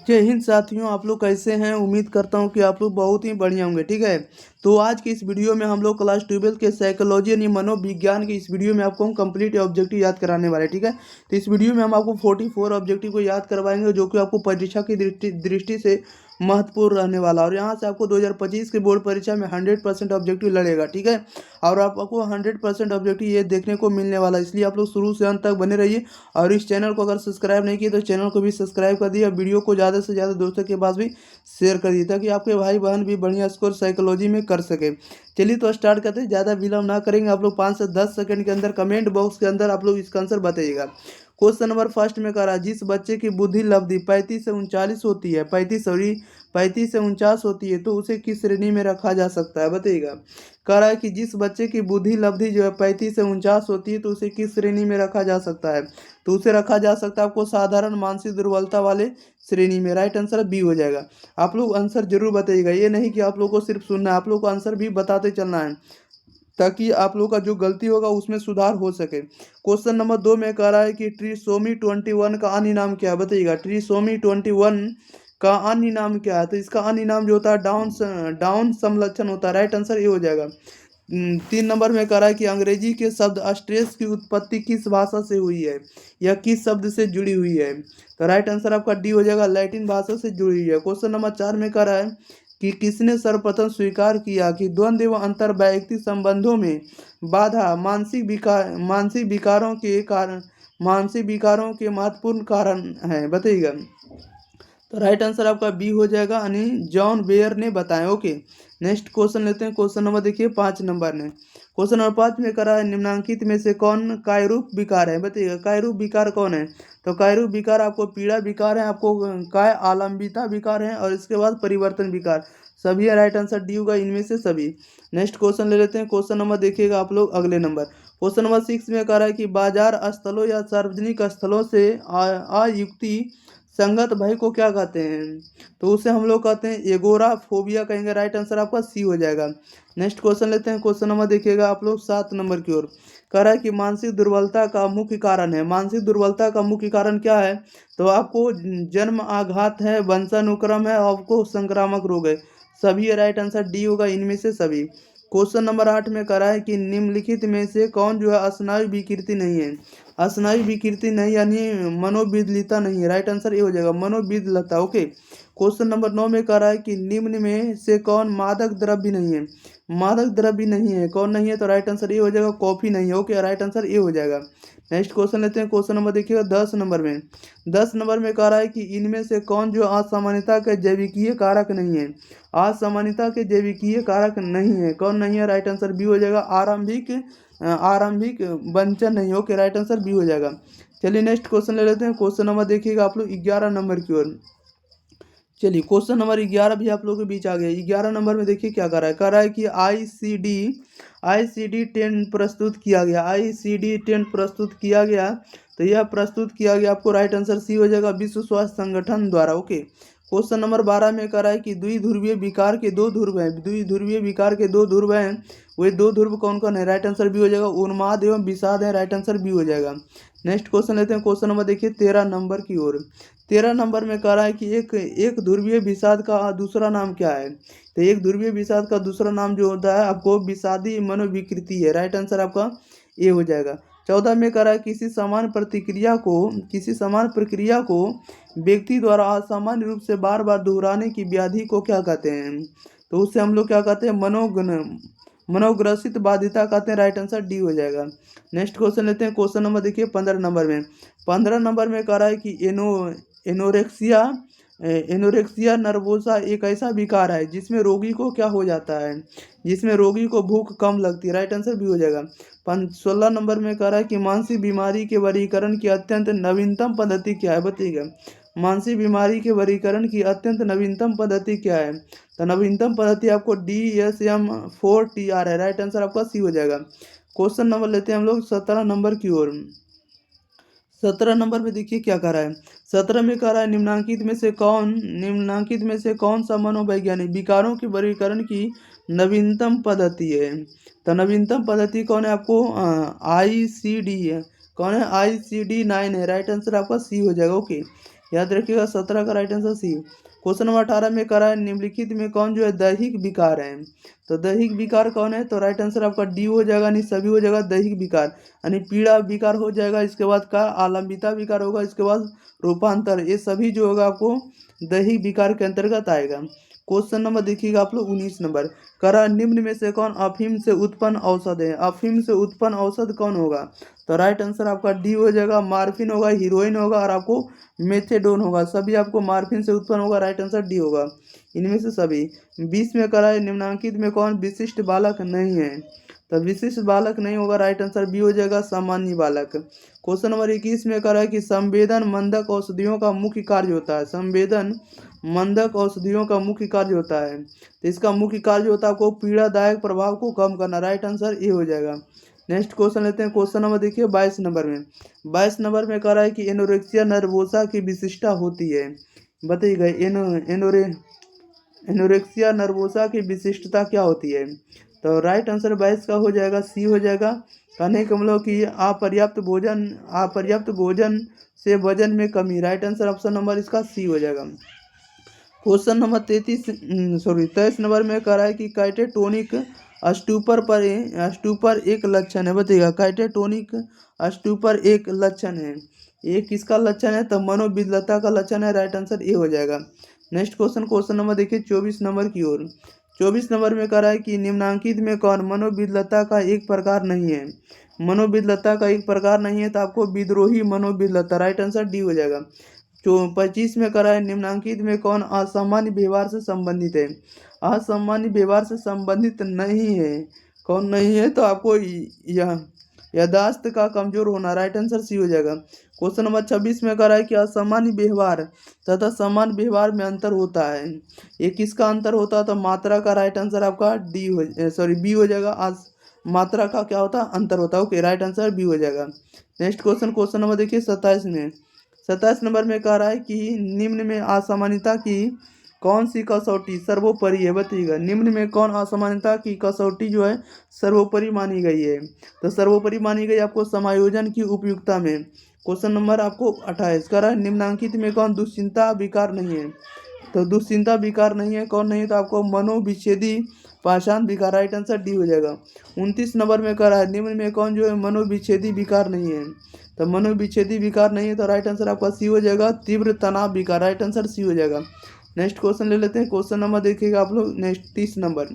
जय हिंद साथियों, आप लोग कैसे हैं। उम्मीद करता हूं कि आप लोग बहुत ही बढ़िया होंगे। ठीक है, तो आज की इस वीडियो में हम लोग क्लास 12 के साइकोलॉजी यानी मनोविज्ञान के इस वीडियो में आपको हम कंप्लीट ऑब्जेक्टिव याद कराने वाले हैं। ठीक है, तो इस वीडियो में हम आपको 44 ऑब्जेक्टिव को याद करवाएंगे जो कि आपको परीक्षा की दृष्टि से महत्वपूर्ण रहने वाला, और यहाँ से आपको 2025 के बोर्ड परीक्षा में 100% ऑब्जेक्टिव लड़ेगा। ठीक है, और आपको 100% ऑब्जेक्टिव ये देखने को मिलने वाला है, इसलिए आप लोग शुरू से अंत तक बने रहिए। और इस चैनल को अगर सब्सक्राइब नहीं किए तो चैनल को भी सब्सक्राइब कर दिए और वीडियो को ज़्यादा से ज़्यादा दोस्तों के पास भी शेयर कर दिए ताकि आपके भाई बहन भी बढ़िया स्कोर साइकोलॉजी में कर सके। चलिए तो स्टार्ट करते हैं, ज़्यादा विलम्ब ना करेंगे। आप लोग 5 से 10 सेकंड के अंदर कमेंट बॉक्स के अंदर आप लोग इसका आंसर बताइएगा। क्वेश्चन नंबर फर्स्ट में कह रहा है, जिस बच्चे की बुद्धि लब्धि 35 से 39 होती है, 35 से 49 होती है, तो उसे किस श्रेणी में रखा जा सकता है, बताइएगा। कह रहा है कि जिस बच्चे की बुद्धि लब्धि जो है 35 से 49 होती है, तो उसे किस श्रेणी में रखा जा सकता है, तो उसे रखा जा सकता है आपको साधारण मानसिक दुर्बलता वाले श्रेणी में। राइट आंसर बी हो जाएगा। आप लोग आंसर जरूर बताइएगा, ये नहीं कि आप लोग को सिर्फ सुनना है, आप लोग को आंसर भी बताते चलना है ताकि आप लोग का जो गलती होगा उसमें सुधार हो सके। क्वेश्चन नंबर 2 में कह रहा है कि ट्रिसोमी 21 का अन्य नाम क्या है, बताइएगा। ट्रिसोमी 21 का अन्य नाम क्या है, तो इसका अन्य नाम जो होता है डाउन समलक्षण होता है। राइट आंसर ये हो जाएगा। 3 नंबर में कह रहा है कि अंग्रेजी के शब्द स्ट्रेस की उत्पत्ति किस भाषा से हुई है या किस शब्द से जुड़ी हुई है, तो राइट आंसर आपका डी हो जाएगा, लैटिन भाषा से जुड़ी हुई है। क्वेश्चन नंबर 4 में कह रहा है कि किसने सर्वप्रथम स्वीकार किया कि द्वंद्व एवं अंतर वैयक्तिक संबंधों में बाधा मानसिक विकारों के महत्वपूर्ण कारण है, बताइएगा। तो राइट आंसर आपका बी हो जाएगा, यानी जॉन बेयर ने बताया। ओके, नेक्स्ट क्वेश्चन लेते हैं। क्वेश्चन नंबर देखिए 5 नंबर ने। क्वेश्चन नंबर 5 में करा है, निम्नांकित में से कौन कायरूप विकार है, बताइएगा। कायरूप विकार कौन है, तो कायरूप विकार आपको पीड़ा विकार है, आपको काय आलंबिता विकार है, और इसके बाद परिवर्तन विकार सभी है। राइट आंसर डी होगा इनमें से सभी। नेक्स्ट क्वेश्चन ले लेते हैं। क्वेश्चन नंबर देखिएगा आप लोग अगले नंबर। क्वेश्चन नंबर 6 में कह रहा है कि बाजार स्थलों या सार्वजनिक स्थलों से अयुक्ति संगत भय को क्या कहते हैं, तो उसे हम लोग कहते हैं एगोरा फोबिया कहेंगे। राइट आंसर आपका सी हो जाएगा। नेक्स्ट क्वेश्चन लेते हैं। क्वेश्चन नंबर देखिएगा आप लोग 7 नंबर की ओर। कह रहा है कि मानसिक दुर्बलता का मुख्य कारण है, मानसिक दुर्बलता का मुख्य कारण क्या है, तो आपको जन्म आघात है, वंशानुक्रम है, आपको संक्रामक रोग है, सभी है। राइट आंसर डी होगा इनमें से सभी। क्वेश्चन नंबर 8 में कह रहा है कि निम्नलिखित में से कौन जो है स्नायु विकृति नहीं है, स्नायु विकृति नहीं यानी मनोविदलता नहीं है। राइट आंसर ये हो जाएगा मनोविदलता। ओके, क्वेश्चन नंबर 9 में कह रहा है कि निम्न में से कौन मादक द्रव्य नहीं है, मादक द्रव्य नहीं है, कौन नहीं है, तो राइट आंसर ये हो जाएगा कॉफी नहीं है। ओके, राइट आंसर ये हो जाएगा। नेक्स्ट क्वेश्चन लेते हैं। क्वेश्चन नंबर देखिएगा 10 नंबर में। 10 नंबर में कह रहा है कि इनमें से कौन जो असामान्यता के जैविकीय कारक नहीं है, असामान्यता के जैविकीय कारक नहीं है, कौन नहीं है, राइट आंसर बी हो जाएगा आरंभिक वंचन नहीं। ओके, राइट आंसर बी हो जाएगा। चलिए नेक्स्ट क्वेश्चन ले लेते हैं। क्वेश्चन नंबर देखिएगा आप लोग 11 नंबर की ओर। चलिए क्वेश्चन नंबर 11 भी आप लोगों के बीच आ गया। 11 नंबर में देखिए क्या कर रहा है कि आईसीडी 10 प्रस्तुत किया गया, आईसीडी 10 प्रस्तुत किया गया, तो यह प्रस्तुत किया गया आपको राइट आंसर सी हो जाएगा विश्व स्वास्थ्य संगठन द्वारा। ओके, क्वेश्चन नंबर 12 में कह रहा है कि द्विध्रुवीय विकार के दो ध्रुव हैं, द्विध्रुवीय विकार के दो ध्रुव हैं, वे दो ध्रुव कौन कौन है, राइट आंसर बी हो जाएगा उन्माद एवं विषाद है। राइट आंसर बी हो जाएगा। नेक्स्ट क्वेश्चन लेते हैं। क्वेश्चन नंबर देखिए 13 नंबर की ओर। 13 नंबर में कह रहा है कि एक ध्रुवीय विषाद का दूसरा नाम क्या है, तो एक ध्रुवीय विषाद का दूसरा नाम जो होता है आपको विषादी मनोविकृति है। राइट आंसर आपका ए हो जाएगा। 14 में कह रहा है किसी समान प्रक्रिया को व्यक्ति द्वारा असामान्य रूप से बार बार दोहराने की व्याधि को क्या कहते हैं, तो उससे हम लोग क्या कहते हैं मनोग्रसित बाधिता कहते हैं। राइट आंसर डी हो जाएगा। नेक्स्ट क्वेश्चन लेते हैं। क्वेश्चन नंबर देखिए 15 नंबर में। 15 नंबर में कह रहा है कि एनोरेक्सिया एनोरेक्सिया नर्वोसा एक ऐसा विकार है जिसमें रोगी को क्या हो जाता है, जिसमें रोगी को भूख कम लगती है। राइट आंसर भी हो जाएगा। 16 नंबर में कह रहा है कि मानसिक बीमारी के वर्गीकरण की अत्यंत नवीनतम पद्धति क्या है, बताइएगा। मानसिक बीमारी के वर्गीकरण की अत्यंत नवीनतम पद्धति क्या है, तो नवीनतम पद्धति आपको DSM-4TR है। राइट आंसर आपका सी हो जाएगा। क्वेश्चन नंबर लेते हैं हम लोग 17 नंबर की ओर। 17 नंबर में देखिए क्या कह रहा है। 17 में कह रहा है निम्नांकित में से कौन सा मनोवैज्ञानिक विकारों के वर्गीकरण की नवीनतम पद्धति है, तो नवीनतम पद्धति कौन है आपको ICD है, कौन है ICD-9 है। राइट आंसर आपका सी हो जाएगा। ओके, याद रखिएगा 17 का right answer C. Question number 18 में करा है निम्नलिखित में कौन जो है दैहिक विकार है। तो दैहिक विकार कौन है, तो राइट आंसर आपका डी हो जाएगा, यानी सभी हो जाएगा दैहिक विकार, यानी पीड़ा विकार हो जाएगा, इसके बाद का आलंबिता विकार होगा, इसके बाद रूपांतर, ये सभी जो होगा आपको दैहिक विकार के अंतर्गत आएगा। क्वेश्चन नंबर देखिएगा आप लोग 19 नंबर, करा निम्न में से कौन अफीम से उत्पन्न औषध है। अफीम से उत्पन्न औषध कौन होगा, तो राइट आंसर आपका डी हो जाएगा, मार्फिन होगा, हीरोइन होगा और आपको मेथेडोन होगा, सभी आपको मार्फिन से उत्पन्न होगा, राइट आंसर डी होगा इनमें से सभी। 20 में करा है निम्नांकित में कौन विशिष्ट बालक नहीं है, तो विशिष्ट बालक नहीं होगा, राइट आंसर बी हो जाएगा, सामान्य बालक। क्वेश्चन नंबर 21 में करा है कि संवेदन मंदक औषधियों का मुख्य कार्य होता है। संवेदन मंदक औषधियों का मुख्य कार्य होता है, तो इसका मुख्य कार्य होता है आपको पीड़ादायक प्रभाव को कम करना, राइट आंसर ए हो जाएगा। नेक्स्ट क्वेश्चन लेते हैं, क्वेश्चन नंबर देखिए 22 नंबर में। 22 नंबर में कह रहा है कि एनोरेक्सिया नर्वोसा की विशिष्टता होती है, बताइएगा एनोरेक्सिया नर्वोसा की विशिष्टता क्या होती है, तो राइट आंसर 22 का हो जाएगा, सी हो जाएगा। कहने का मतलब कि अपर्याप्त भोजन से वजन में कमी, राइट आंसर ऑप्शन नंबर इसका सी हो जाएगा। क्वेश्चन नंबर 23 नंबर में कह रहा है कि काइटेटोनिक स्टूपर एक लक्षण है, बताइएगा काइटेटोनिक स्टूपर एक लक्षण है, ये किसका लक्षण है, तो मनोविद्लता का लक्षण है, राइट आंसर ए हो जाएगा। नेक्स्ट क्वेश्चन नंबर देखिए 24 नंबर की ओर। 24 नंबर में कह रहा है कि निम्नांकित में कौन मनोविद्लता का एक प्रकार नहीं है। मनोविद्लता का एक प्रकार नहीं है, तो आपको विद्रोही मनोविद्लता, राइट आंसर डी हो जाएगा। 25 में करा है निम्नांकित में कौन असामान्य व्यवहार से संबंधित है। असामान्य व्यवहार से संबंधित नहीं है, कौन नहीं है, तो आपको यह यादाश्त का कमजोर होना, राइट आंसर सी हो जाएगा। क्वेश्चन नंबर 26 में कह रहा है कि असामान्य व्यवहार तथा सामान्य व्यवहार में अंतर होता है, ये किसका अंतर होता है, तो मात्रा का, राइट आंसर आपका बी हो जाएगा। आज मात्रा का क्या होता है, अंतर होता है, ओके राइट आंसर बी हो जाएगा। नेक्स्ट क्वेश्चन नंबर देखिए 27 में। 27 नंबर में कह रहा है कि निम्न में असामान्यता की कौन सी कसौटी सर्वोपरि है, बताइएगा निम्न में कौन असामान्यता की कसौटी जो है सर्वोपरि मानी गई है, तो सर्वोपरि मानी गई आपको समायोजन की उपयुक्तता में। क्वेश्चन नंबर आपको 28 कह रहा है निम्नांकित में कौन दुश्चिंता विकार नहीं है, तो दुश्चिंता विकार नहीं है, कौन नहीं है, तो आपको मनोविच्छेदी पाषाण विकार, राइट आंसर डी हो जाएगा। 29 नंबर में कह रहा है निम्न में कौन जो है मनोविच्छेदी विकार नहीं है, तो मनोविच्छेदी विकार नहीं है, तो राइट आंसर आपका सी हो जाएगा, तीव्र तनाव विकार, राइट आंसर सी हो जाएगा। नेक्स्ट क्वेश्चन ले लेते हैं, क्वेश्चन नंबर देखिएगा आप लोग नेक्स्ट 30 नंबर।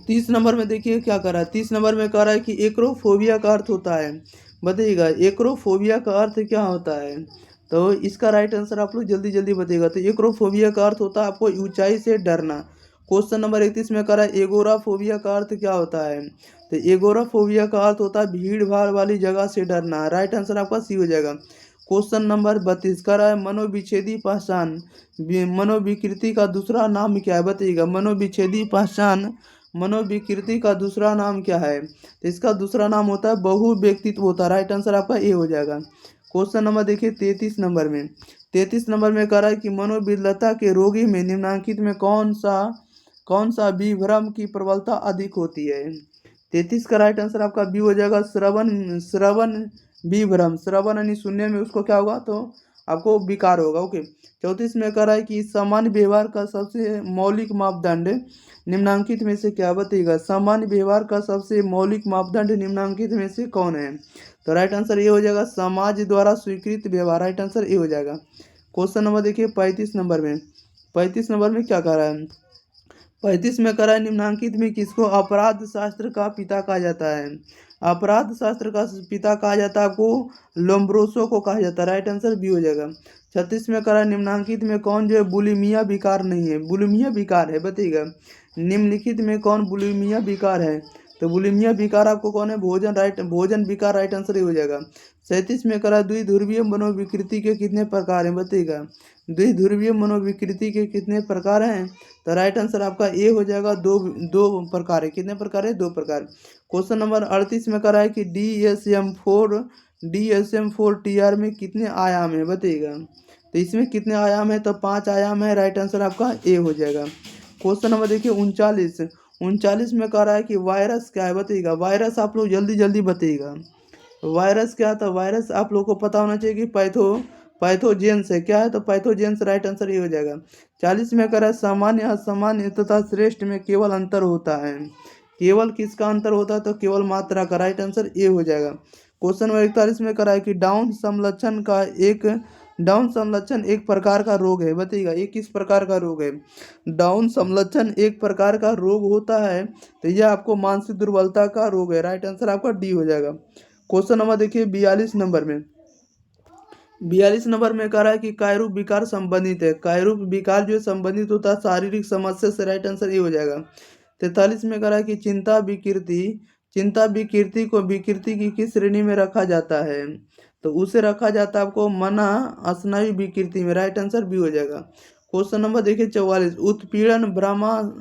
30 नंबर में देखिए क्या कर रहा है, 30 नंबर में कह रहा है कि एक्रोफोबिया का अर्थ होता है, बताइएगा एक्रोफोबिया का अर्थ क्या होता है, तो इसका राइट आंसर आप लोग जल्दी जल्दी बताइएगा। तो एक्रोफोबिया का अर्थ होता है आपको ऊंचाई से डरना। क्वेश्चन नंबर 31 में कह रहा है एगोराफोबिया का अर्थ क्या होता है, तो एगोराफोबिया का अर्थ होता है भीड़ भाड़ वाली जगह से डरना, राइट आंसर आपका सी हो जाएगा। क्वेश्चन नंबर 32 कह रहा है मनोविच्छेदी पहचान मनोविकृति का दूसरा नाम क्या है, बताइएगा मनोविच्छेदी पहचान मनोविकृति का दूसरा नाम क्या है, तो इसका दूसरा नाम होता है बहुव्यक्तित्व होता है, राइट आंसर आपका ए हो जाएगा। क्वेश्चन नंबर देखिए 33 नंबर में। 33 नंबर में कह रहा है कि मनोविलता के रोगी में निम्नांकित में कौन सा विभ्रम की प्रबलता अधिक होती है। 33 का राइट आंसर आपका बी हो जाएगा, श्रवण विभ्रम, श्रवण यानी सुनने में उसको क्या होगा, तो आपको विकार होगा, ओके। 34 में कह रहा है कि सामान्य व्यवहार का सबसे मौलिक मापदंड निम्नांकित में से क्या, बताइएगा सामान्य व्यवहार का सबसे मौलिक मापदंड निम्नांकित में से कौन है, तो राइट आंसर ये हो जाएगा समाज द्वारा स्वीकृत व्यवहार, राइट आंसर ये हो जाएगा। क्वेश्चन नंबर देखिए 35 नंबर में। 35 नंबर में क्या कह रहा है, 35 में कह रहा है निम्नांकित में किसको अपराध शास्त्र का पिता कहा जाता है। अपराध शास्त्र का पिता कहा जाता है आपको लोम्ब्रोसो को कहा जाता है, राइट आंसर बी हो जाएगा। 36 में कह रहा है निम्नांकित में कौन जो है बुलिमिया विकार नहीं है, बुलिमिया विकार है, बताइएगा निम्नलिखित में कौन बुलिमिया विकार है, तो बुलिमिया विकार आपको कौन है, भोजन विकार, राइट आंसर ये हो जाएगा। 37 में करा द्विध्रुवीय मनोविकृति के कितने प्रकार हैं, बताइएगा द्विध्रुवीय मनोविकृति के कितने प्रकार हैं, तो राइट आंसर आपका ए हो जाएगा, दो प्रकार है, कितने प्रकार है, 2 प्रकार। क्वेश्चन नंबर 38 में करा है कि DSM-4 TR में कितने आयाम है, बताइएगा तो इसमें कितने आयाम है, तो 5 आयाम है, राइट आंसर आपका ए हो जाएगा। क्वेश्चन नंबर देखिए 39 में कह रहा है कि वायरस क्या है, बताइएगा वायरस आप लोग जल्दी जल्दी बताइएगा वायरस क्या था। वायरस आप लोग को पता होना चाहिए कि पैथोजेंस है, क्या है तो पैथोजेंस राइट आंसर ये हो जाएगा। 40 में करा सामान्य, असामान्य तथा श्रेष्ठ में केवल अंतर होता है। केवल किसका अंतर होता है तो केवल मात्रा का, राइट आंसर ए हो जाएगा। क्वेश्चन नंबर 41 में करा है कि डाउन समलक्षण एक प्रकार का रोग है, बताइएगा ये किस प्रकार का रोग है। डाउन समलक्षण एक प्रकार का रोग होता है तो यह आपको मानसिक दुर्बलता का रोग है, राइट आंसर आपका डी हो जाएगा। क्वेश्चन नंबर देखिए 42 नंबर में, 42 नंबर में कह रहा है कि कायरूप विकार संबंधित है। कायरूप विकार जो संबंधित होता है शारीरिक समस्या से, राइट आंसर ये हो जाएगा। 43 में कह रहा है कि चिंता विकृति को विकृति की किस श्रेणी में रखा जाता है तो उसे रखा जाता है आपको मना स्नायु विकृति में, राइट आंसर बी हो जाएगा। क्वेश्चन नंबर देखिए 44, उत्पीड़न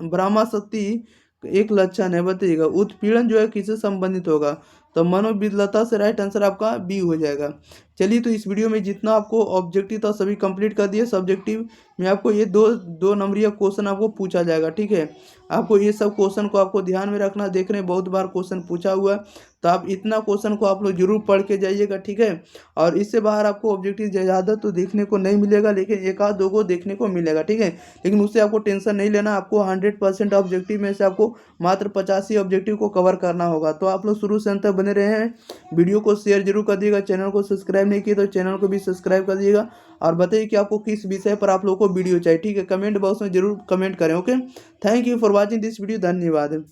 भ्रमाशक्ति एक लक्षण है, बताइएगा उत्पीड़न जो है किससे संबंधित होगा तो मनोविकलता से, राइट आंसर आपका बी हो जाएगा। चलिए तो इस वीडियो में जितना आपको ऑब्जेक्टिव था सभी कंप्लीट कर दिए। सब्जेक्टिव में आपको ये दो नंबरीय क्वेश्चन आपको पूछा जाएगा, ठीक है। आपको ये सब क्वेश्चन को आपको ध्यान में रखना, देख रहे हैं बहुत बार क्वेश्चन पूछा हुआ है तो आप इतना क्वेश्चन को आप लोग जरूर पढ़ के जाइएगा, ठीक है। और इससे बाहर आपको ऑब्जेक्टिव ज़्यादा तो देखने को नहीं मिलेगा, लेकिन एक आध दो को देखने को मिलेगा, ठीक है। लेकिन उससे आपको टेंशन नहीं लेना, आपको 100% ऑब्जेक्टिव में से आपको मात्र 85 ऑब्जेक्टिव को कवर करना होगा। तो आप लोग शुरू से अंत तक बने रहे हैं। वीडियो को शेयर जरूर कर दिएगा, चैनल को सब्सक्राइब नहीं किए तो चैनल को भी सब्सक्राइब कर दिएगा और बताइए कि आपको किस विषय पर आप लोगों को वीडियो चाहिए, ठीक है। कमेंट बॉक्स में जरूर कमेंट करें, okay. Thank you for watching this video, धन्यवाद।